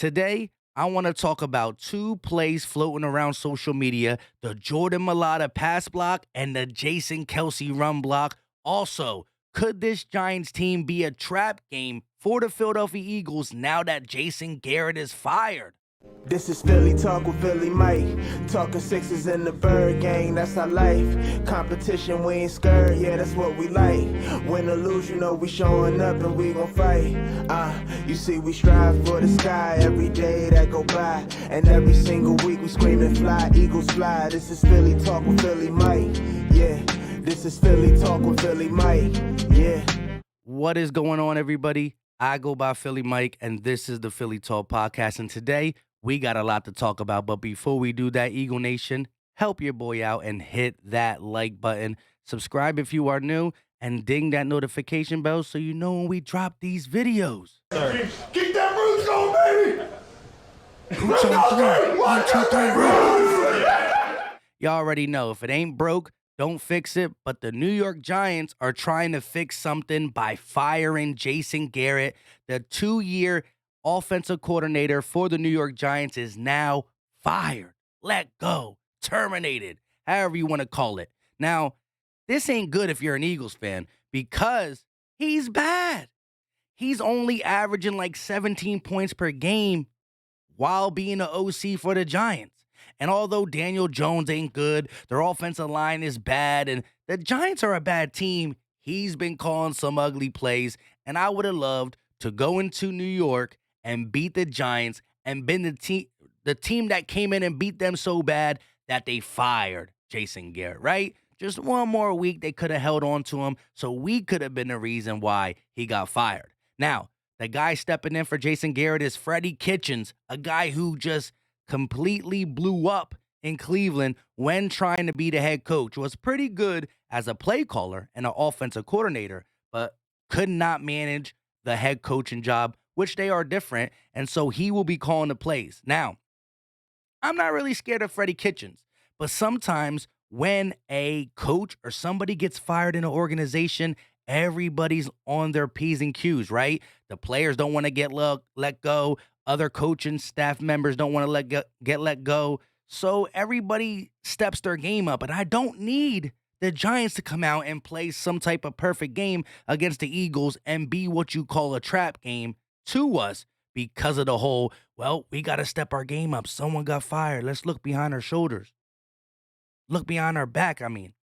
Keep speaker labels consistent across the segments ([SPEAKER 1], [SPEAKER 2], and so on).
[SPEAKER 1] Today, I want to talk about two plays floating around social media, the Jordan Mailata pass block and the Jason Kelce run block. Also, could this Giants team be a trap game for the Philadelphia Eagles now that Jason Garrett is fired?
[SPEAKER 2] This is Philly Talk with Philly Mike. Talking sixes in the bird gang, that's our life. Competition, we ain't scared, yeah, that's what we like. Win or lose, you know we showing up and we gon' fight. You see we strive for the sky every day that go by. And every single week we screaming fly, Eagles fly. This is Philly Talk with Philly Mike, yeah. This is Philly Talk with Philly Mike, yeah.
[SPEAKER 1] What is going on, everybody? I go by Philly Mike, and this is the Philly Talk Podcast. And today, we got a lot to talk about. But before we do that, Eagle Nation, help your boy out and hit that like button. Subscribe if you are new, and ding that notification bell so you know when we drop these videos.
[SPEAKER 2] Keep that roots going, baby!
[SPEAKER 1] Roots on three. 1, 2, 3, roots. Y'all already know, if it ain't broke, don't fix it. But the New York Giants are trying to fix something by firing Jason Garrett. The 2-year offensive coordinator for the New York Giants is now fired, let go, terminated, however you want to call it. Now, this ain't good if you're an Eagles fan because he's bad. He's only averaging like 17 points per game while being the OC for the Giants. And although Daniel Jones ain't good, their offensive line is bad, and the Giants are a bad team, he's been calling some ugly plays, and I would have loved to go into New York and beat the Giants and been the team that came in and beat them so bad that they fired Jason Garrett, right? Just one more week, they could have held on to him, so we could have been the reason why he got fired. Now, the guy stepping in for Jason Garrett is Freddie Kitchens, a guy who just completely blew up in Cleveland when trying to be the head coach. Was pretty good as a play caller and an offensive coordinator, but could not manage the head coaching job, which they are different, and so he will be calling the plays. Now, I'm not really scared of Freddie Kitchens, but sometimes when a coach or somebody gets fired in an organization, everybody's on their P's and Q's, right? The players don't want to get let go. Other coaching staff members don't want to get let go. So everybody steps their game up. And I don't need the Giants to come out and play some type of perfect game against the Eagles and be what you call a trap game to us because of the whole, well, we got to step our game up. Someone got fired. Let's look behind our shoulders. Look behind our back, I mean.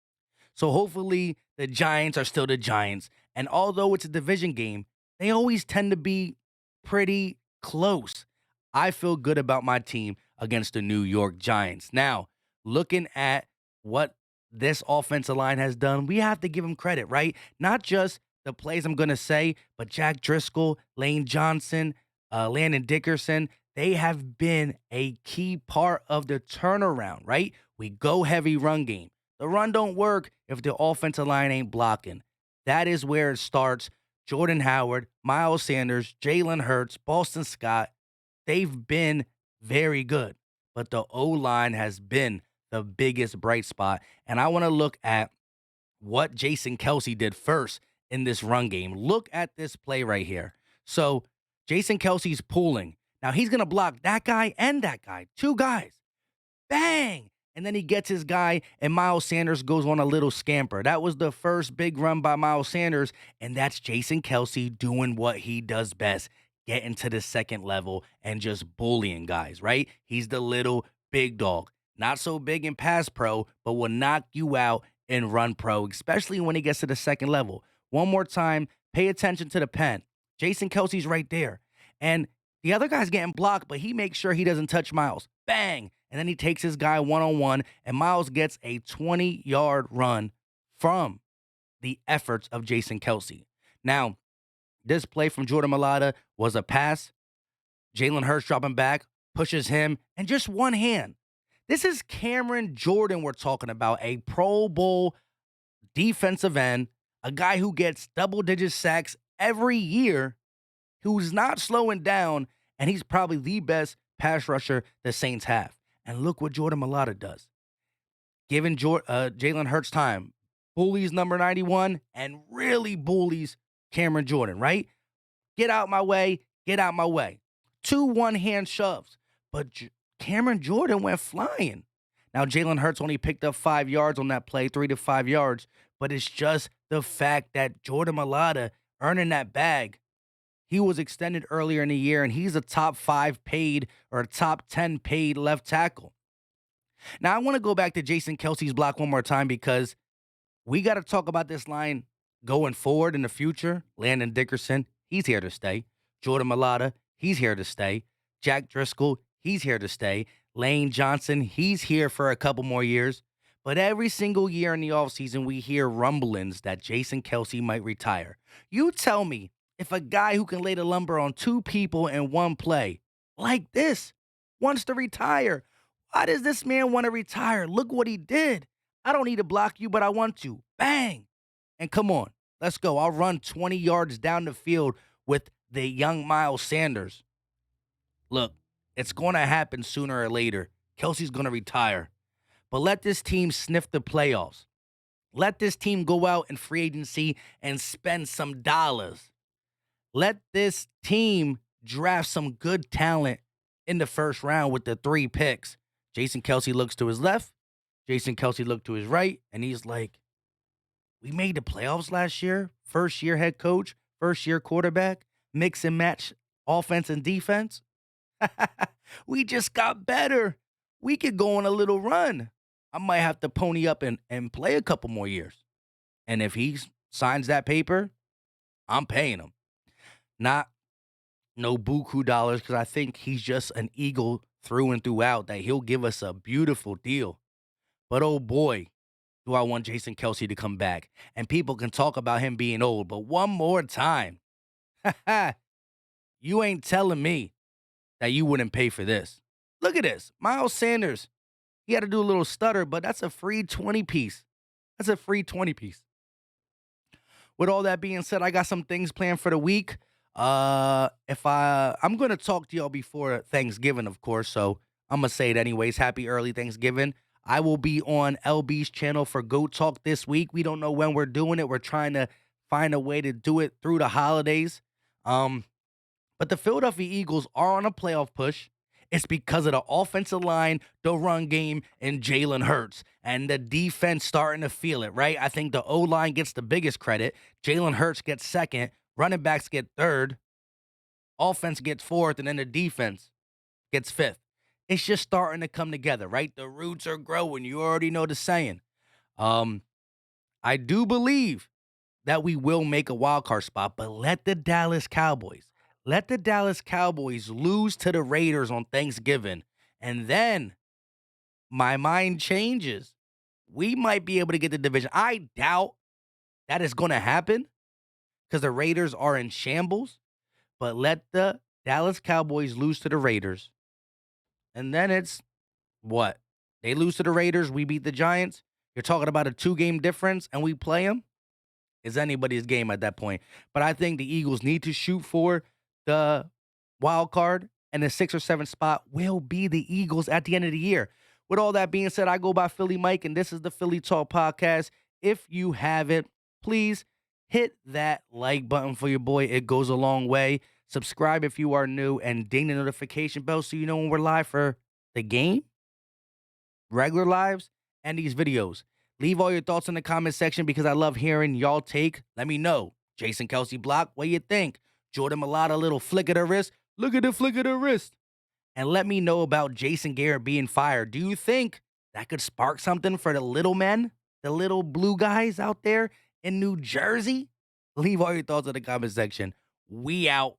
[SPEAKER 1] So hopefully the Giants are still the Giants. And although it's a division game, they always tend to be pretty close. I feel good about my team against the New York Giants. Now, looking at what this offensive line has done, we have to give them credit, right? Not just the plays I'm going to say, but Jack Driscoll, Lane Johnson, Landon Dickerson, they have been a key part of the turnaround, right? We go heavy run game. The run don't work if the offensive line ain't blocking. That is where it starts. Jordan Howard, Miles Sanders, Jalen Hurts, Boston Scott, they've been very good. But the O-line has been the biggest bright spot. And I want to look at what Jason Kelce did first in this run game. Look at this play right here. So Jason Kelce's pulling. Now he's going to block that guy and that guy. Two guys. Bang! And then he gets his guy, and Miles Sanders goes on a little scamper. That was the first big run by Miles Sanders, and that's Jason Kelce doing what he does best, getting to the second level and just bullying guys, right? He's the little big dog. Not so big in pass pro, but will knock you out in run pro, especially when he gets to the second level. One more time, pay attention to the pen. Jason Kelce's right there. And the other guy's getting blocked, but he makes sure he doesn't touch Miles. Bang! And then he takes his guy one-on-one, and Miles gets a 20-yard run from the efforts of Jason Kelce. Now, this play from Jordan Mailata was a pass. Jalen Hurts dropping back, pushes him, and just one hand. This is Cameron Jordan we're talking about, a Pro Bowl defensive end, a guy who gets double-digit sacks every year, who's not slowing down, and he's probably the best pass rusher the Saints have. And look what Jordan Mailata does. Giving Jalen Hurts time. Bullies number 91 and really bullies Cameron Jordan, right? Get out my way. Get out my way. 2 one-hand shoves. But Cameron Jordan went flying. Now, Jalen Hurts only picked up 5 yards on that play, 3 to 5 yards, but it's just the fact that Jordan Mailata earning that bag. He was extended earlier in the year, and he's a top 5 paid or a top 10 paid left tackle. Now, I want to go back to Jason Kelce's block one more time because we got to talk about this line going forward in the future. Landon Dickerson, he's here to stay. Jordan Mailata, he's here to stay. Jack Driscoll, he's here to stay. Lane Johnson, he's here for a couple more years. But every single year in the offseason, we hear rumblings that Jason Kelce might retire. You tell me, if a guy who can lay the lumber on 2 people in one play, like this, wants to retire, why does this man want to retire? Look what he did. I don't need to block you, but I want to. Bang. And come on, let's go. I'll run 20 yards down the field with the young Miles Sanders. Look, it's going to happen sooner or later. Kelce's going to retire. But let this team sniff the playoffs. Let this team go out in free agency and spend some dollars. Let this team draft some good talent in the first round with the 3 picks. Jason Kelce looks to his left. Jason Kelce looked to his right, and he's like, we made the playoffs last year. First year head coach, first year quarterback, mix and match offense and defense. We just got better. We could go on a little run. I might have to pony up and play a couple more years. And if he signs that paper, I'm paying him. Not no buku dollars, because I think he's just an Eagle through and throughout, that he'll give us a beautiful deal. But oh boy, do I want Jason Kelce to come back. And people can talk about him being old, but one more time, you ain't telling me that you wouldn't pay for this. Look at this. Miles Sanders, he had to do a little stutter, but that's a free 20 piece. That's a free 20 piece. With all that being said, I got some things planned for the week. I'm going to talk to y'all before Thanksgiving, of course, so I'm going to say it anyways. Happy early Thanksgiving. I will be on LB's channel for Goat Talk this week. We don't know when we're doing it. We're trying to find a way to do it through the holidays. But the Philadelphia Eagles are on a playoff push. It's because of the offensive line, the run game, and Jalen Hurts. And the defense starting to feel it, right? I think the O-line gets the biggest credit. Jalen Hurts gets second. Running backs get third. Offense gets fourth. And then the defense gets fifth. It's just starting to come together, right? The roots are growing. You already know the saying. I do believe that we will make a wild card spot, but let the Dallas Cowboys lose to the Raiders on Thanksgiving, and then my mind changes. We might be able to get the division. I doubt that is going to happen because the Raiders are in shambles, but let the Dallas Cowboys lose to the Raiders. And then it's what? They lose to the Raiders, we beat the Giants. You're talking about a 2-game difference, and we play them? It's anybody's game at that point. But I think the Eagles need to shoot for the wild card, and the 6 or 7 spot will be the Eagles at the end of the year. With all that being said, I go by Philly Mike, and this is the Philly Talk Podcast. If you haven't, please hit that like button for your boy. It goes a long way. Subscribe if you are new, and ding the notification bell so you know when we're live for the game, regular lives, and these videos. Leave all your thoughts in the comment section because I love hearing y'all take. Let me know. Jason Kelce block, what do you think? Jordan Mailata, little flick of the wrist. Look at the flick of the wrist. And let me know about Jason Garrett being fired. Do you think that could spark something for the little men, the little blue guys out there in New Jersey? Leave all your thoughts in the comment section. We out.